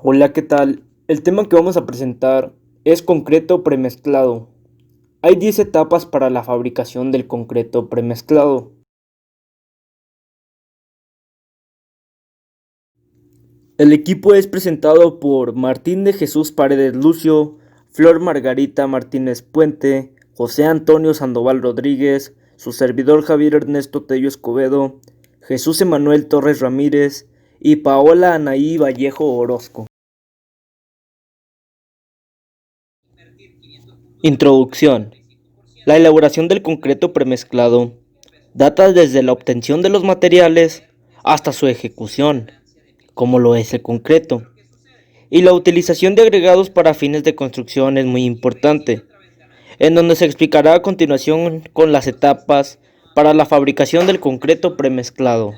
Hola, ¿qué tal? El tema que vamos a presentar es concreto premezclado. Hay 10 etapas para la fabricación del concreto premezclado. El equipo es presentado por Martín de Jesús Paredes Lucio, Flor Margarita Martínez Puente, José Antonio Sandoval Rodríguez, su servidor Javier Ernesto Tello Escobedo, Jesús Emanuel Torres Ramírez y Paola Anaí Vallejo Orozco. Introducción. La elaboración del concreto premezclado data desde la obtención de los materiales hasta su ejecución, como lo es el concreto, y la utilización de agregados para fines de construcción es muy importante, en donde se explicará a continuación con las etapas para la fabricación del concreto premezclado.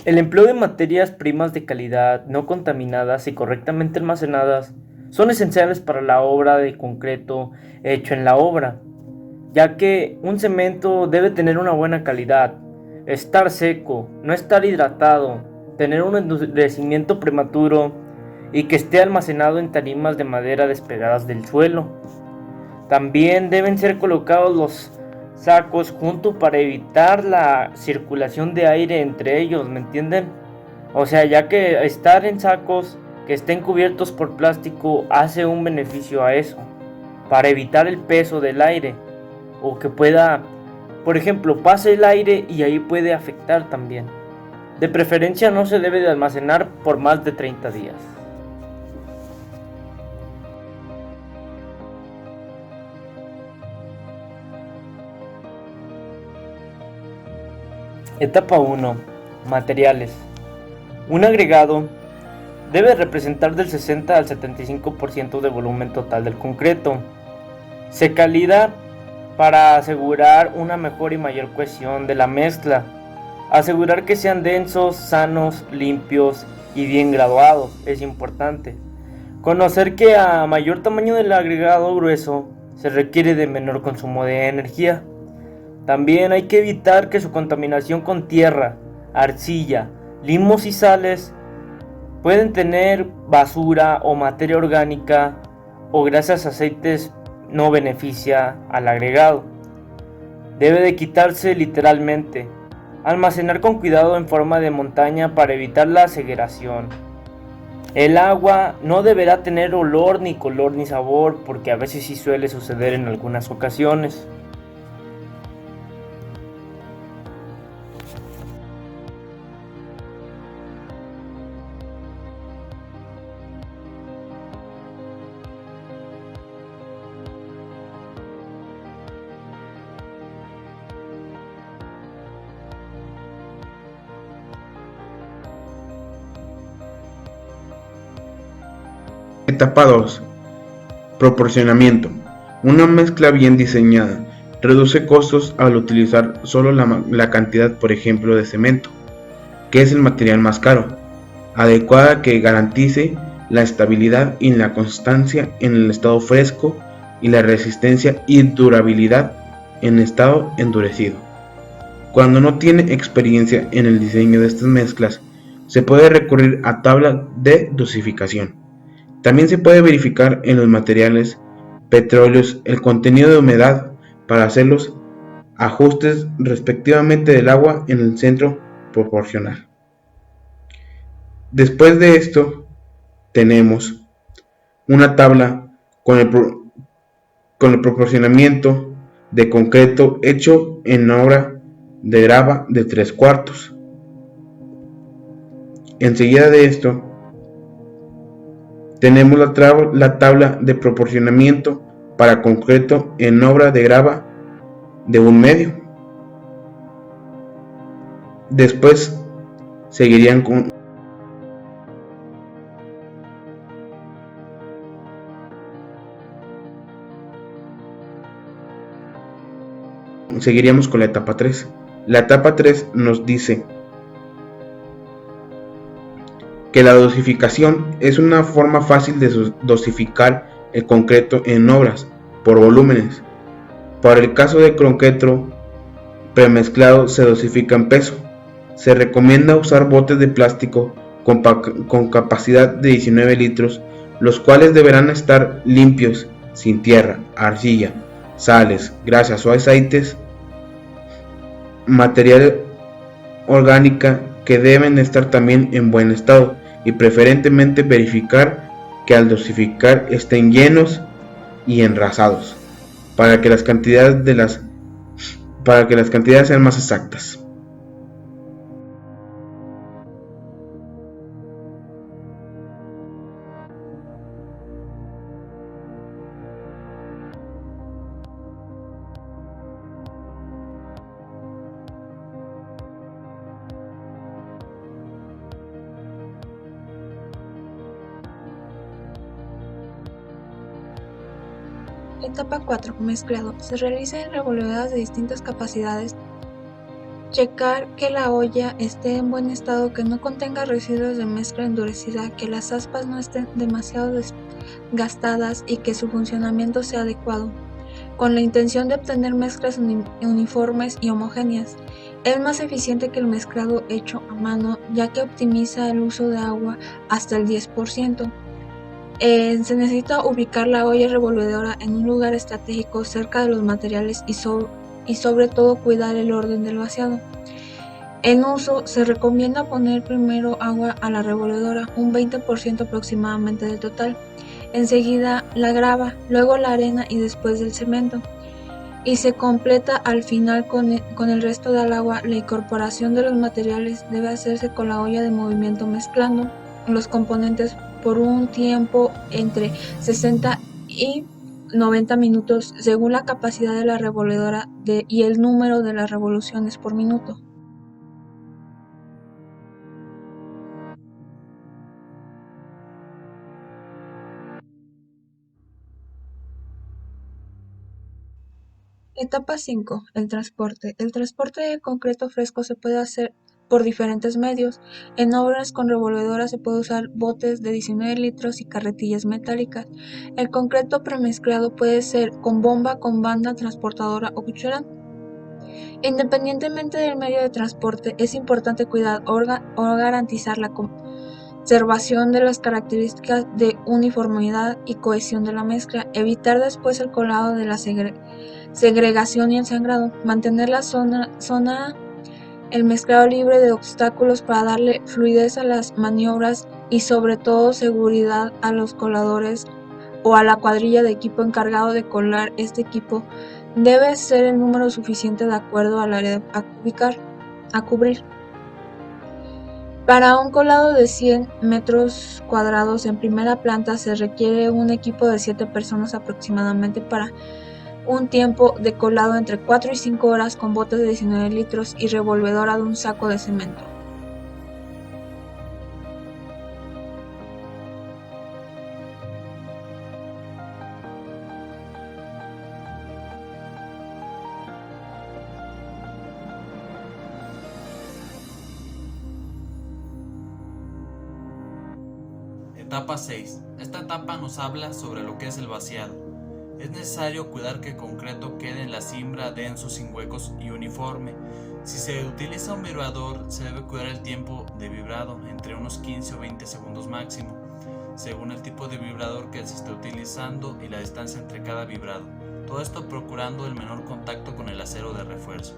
El empleo de materias primas de calidad, no contaminadas y correctamente almacenadas son esenciales para la obra de concreto hecho en la obra, ya que un cemento debe tener una buena calidad, estar seco, no estar hidratado, tener un endurecimiento prematuro y que esté almacenado en tarimas de madera despegadas del suelo. También deben ser colocados los sacos juntos para evitar la circulación de aire entre ellos, ¿me entienden? O sea, ya que estar en sacos que estén cubiertos por plástico hace un beneficio a eso, para evitar el peso del aire, o que pueda, por ejemplo, pase el aire y ahí puede afectar también. De preferencia no se debe de almacenar por más de 30 días. Etapa 1. Materiales. Un agregado debe representar del 60 al 75% de volumen total del concreto. Se calibra para asegurar una mejor y mayor cohesión de la mezcla. Asegurar que sean densos, sanos, limpios y bien graduados es importante. Conocer que a mayor tamaño del agregado grueso se requiere de menor consumo de energía. También hay que evitar que su contaminación con tierra, arcilla, limos y sales pueden tener basura o materia orgánica o grasas aceites no beneficia al agregado. Debe de quitarse literalmente. Almacenar con cuidado en forma de montaña para evitar la segregación. El agua no deberá tener olor ni color ni sabor porque a veces sí suele suceder en algunas ocasiones. Etapa 2. Proporcionamiento. Una mezcla bien diseñada reduce costos al utilizar solo la cantidad, por ejemplo, de cemento, que es el material más caro, adecuada que garantice la estabilidad y la constancia en el estado fresco y la resistencia y durabilidad en estado endurecido. Cuando no tiene experiencia en el diseño de estas mezclas, se puede recurrir a tabla de dosificación. También se puede verificar en los materiales petróleos el contenido de humedad para hacer los ajustes respectivamente del agua en el centro proporcional. Después de esto tenemos una tabla con el proporcionamiento de concreto hecho en obra de grava de 3/4. Enseguida de esto tenemos la tabla de proporcionamiento para concreto en obra de grava de 1/2. Después seguiríamos con la etapa 3. La etapa 3 nos dice que la dosificación es una forma fácil de dosificar el concreto en obras por volúmenes. Para el caso de concreto premezclado se dosifica en peso. Se recomienda usar botes de plástico con capacidad de 19 litros, los cuales deberán estar limpios, sin tierra, arcilla, sales, grasas o aceites, material orgánica que deben estar también en buen estado y preferentemente verificar que al dosificar estén llenos y enrasados para que las cantidades sean más exactas. Etapa 4. Mezclado. Se realiza en revolvedoras de distintas capacidades. Checar que la olla esté en buen estado, que no contenga residuos de mezcla endurecida, que las aspas no estén demasiado desgastadas y que su funcionamiento sea adecuado, con la intención de obtener mezclas uniformes y homogéneas. Es más eficiente que el mezclado hecho a mano, ya que optimiza el uso de agua hasta el 10%. Se necesita ubicar la olla revolvedora en un lugar estratégico cerca de los materiales y sobre todo cuidar el orden del vaciado. En uso, se recomienda poner primero agua a la revolvedora, un 20% aproximadamente del total, enseguida la grava, luego la arena y después el cemento, y se completa al final con el resto del agua. La incorporación de los materiales debe hacerse con la olla de movimiento, mezclando los componentes por un tiempo entre 60 y 90 minutos según la capacidad de la revolvedora y el número de las revoluciones por minuto. Etapa 5. El transporte. El transporte de concreto fresco se puede hacer por diferentes medios. En obras con revolvedora se puede usar botes de 19 litros y carretillas metálicas. El concreto premezclado puede ser con bomba, con banda transportadora o cuchurán. Independientemente del medio de transporte, es importante cuidar o garantizar la conservación de las características de uniformidad y cohesión de la mezcla, evitar después el colado de la segregación y el sangrado, mantener la zona el mezclado libre de obstáculos para darle fluidez a las maniobras y sobre todo seguridad a los coladores o a la cuadrilla de equipo encargado de colar. Este equipo debe ser el número suficiente de acuerdo al área a cubrir. Para un colado de 100 metros cuadrados en primera planta se requiere un equipo de 7 personas aproximadamente para un tiempo de colado entre 4 y 5 horas con botes de 19 litros y revolvedora de un saco de cemento. Etapa 6. Esta etapa nos habla sobre lo que es el vaciado. Es necesario cuidar que el concreto quede en la cimbra denso, sin huecos y uniforme. Si se utiliza un vibrador, se debe cuidar el tiempo de vibrado, entre unos 15 o 20 segundos máximo, según el tipo de vibrador que se esté utilizando y la distancia entre cada vibrado. Todo esto procurando el menor contacto con el acero de refuerzo.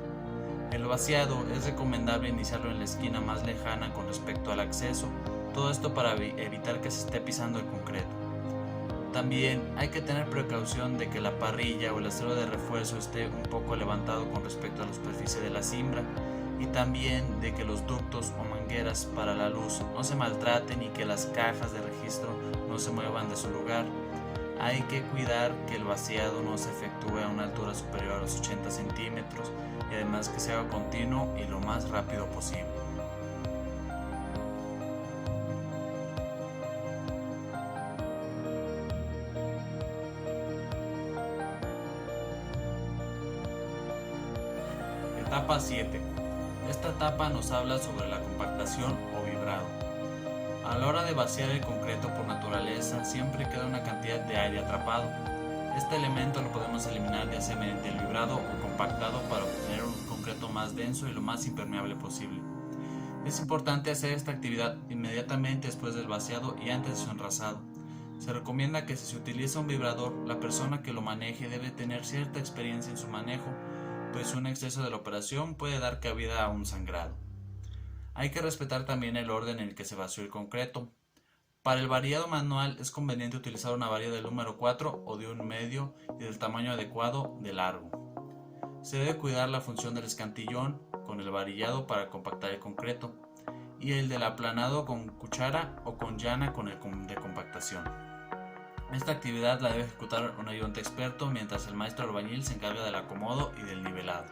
El vaciado es recomendable iniciarlo en la esquina más lejana con respecto al acceso, todo esto para evitar que se esté pisando el concreto. También hay que tener precaución de que la parrilla o el acero de refuerzo esté un poco levantado con respecto a la superficie de la cimbra, y también de que los ductos o mangueras para la luz no se maltraten y que las cajas de registro no se muevan de su lugar. Hay que cuidar que el vaciado no se efectúe a una altura superior a los 80 centímetros y además que sea continuo y lo más rápido posible. Etapa 7. Esta etapa nos habla sobre la compactación o vibrado. A la hora de vaciar el concreto, por naturaleza siempre queda una cantidad de aire atrapado. Este elemento lo podemos eliminar ya sea mediante el vibrado o compactado para obtener un concreto más denso y lo más impermeable posible. Es importante hacer esta actividad inmediatamente después del vaciado y antes de su enrasado. Se recomienda que si se utiliza un vibrador, la persona que lo maneje debe tener cierta experiencia en su manejo, pues un exceso de la operación puede dar cabida a un sangrado. Hay que respetar también el orden en el que se vació el concreto. Para el varillado manual es conveniente utilizar una varilla del número 4 o de un medio y del tamaño adecuado de largo. Se debe cuidar la función del escantillón con el varillado para compactar el concreto y el del aplanado con cuchara o con llana con el de compactación. Esta actividad la debe ejecutar un ayudante experto mientras el maestro albañil se encarga del acomodo y del nivelado.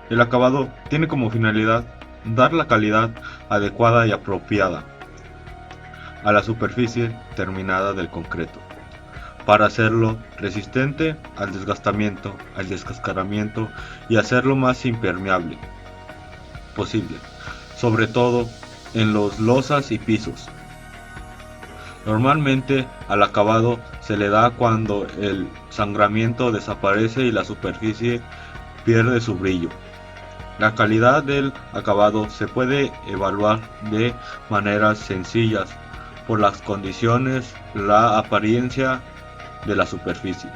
El acabado tiene como finalidad dar la calidad adecuada y apropiada a la superficie terminada del concreto, para hacerlo resistente al desgastamiento, al descascaramiento y hacerlo más impermeable posible, sobre todo en los losas y pisos. Normalmente al acabado se le da cuando el sangramiento desaparece y la superficie pierde su brillo. La calidad del acabado se puede evaluar de maneras sencillas por las condiciones, la apariencia de la superficie.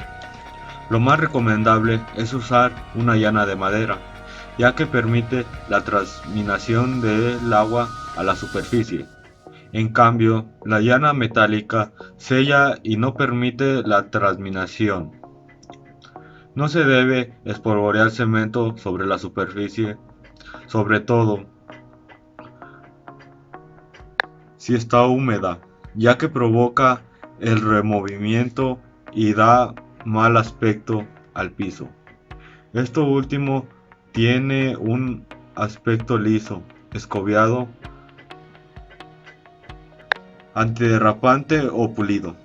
Lo más recomendable es usar una llana de madera, ya que permite la transminación del agua a la superficie. En cambio, la llana metálica sella y no permite la transminación. No se debe espolvorear cemento sobre la superficie, sobre todo si está húmeda, ya que provoca el removimiento y da mal aspecto al piso. Esto último tiene un aspecto liso, escobiado, antiderrapante o pulido.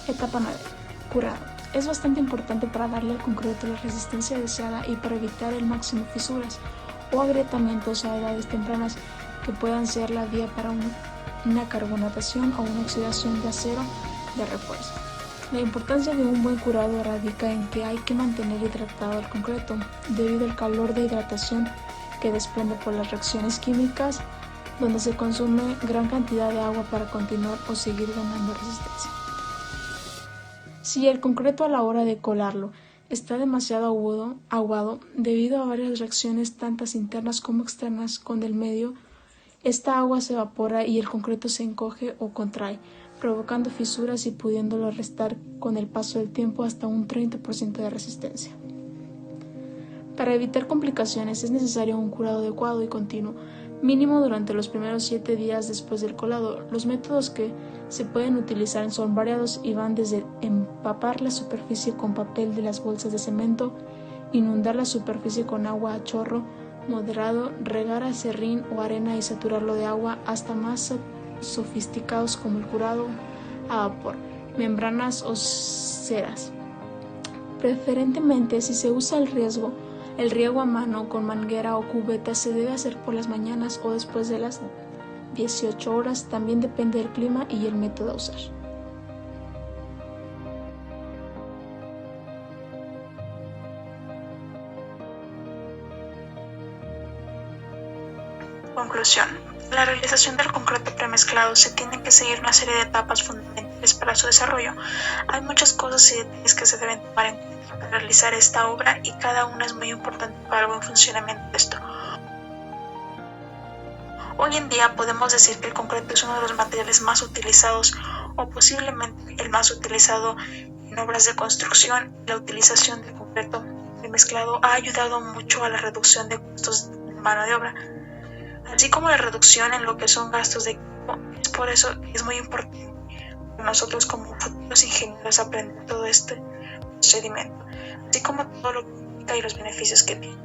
Etapa 9. Curado. Es bastante importante para darle al concreto la resistencia deseada y para evitar el máximo fisuras o agrietamientos a edades tempranas que puedan ser la vía para una carbonatación o una oxidación de acero de refuerzo. La importancia de un buen curado radica en que hay que mantener hidratado el concreto debido al calor de hidratación que desprende por las reacciones químicas, donde se consume gran cantidad de agua para continuar o seguir ganando resistencia. Si el concreto a la hora de colarlo está demasiado aguado debido a varias reacciones tantas internas como externas con el medio, esta agua se evapora y el concreto se encoge o contrae, provocando fisuras y pudiéndolo restar con el paso del tiempo hasta un 30% de resistencia. Para evitar complicaciones es necesario un curado adecuado y continuo, mínimo durante los primeros 7 días después del colado. Los métodos que se pueden utilizar son variados y van desde empapar la superficie con papel de las bolsas de cemento, inundar la superficie con agua a chorro moderado, regar a serrín o arena y saturarlo de agua, hasta más sofisticados como el curado a vapor, membranas o ceras. Preferentemente, si se usa el riego a mano con manguera o cubeta se debe hacer por las mañanas o después de las 18 horas, también depende del clima y el método a usar. Conclusión. La realización del concreto premezclado se tiene que seguir una serie de etapas fundamentales para su desarrollo. Hay muchas cosas y detalles que se deben tomar en cuenta para realizar esta obra y cada una es muy importante para el buen funcionamiento de esto. Hoy en día podemos decir que el concreto es uno de los materiales más utilizados o posiblemente el más utilizado en obras de construcción. La utilización del concreto premezclado ha ayudado mucho a la reducción de costos de mano de obra, así como la reducción en lo que son gastos de equipo. Es por eso que es muy importante nosotros como futuros ingenieros aprender todo este procedimiento, así como todo lo que implica y los beneficios que tiene.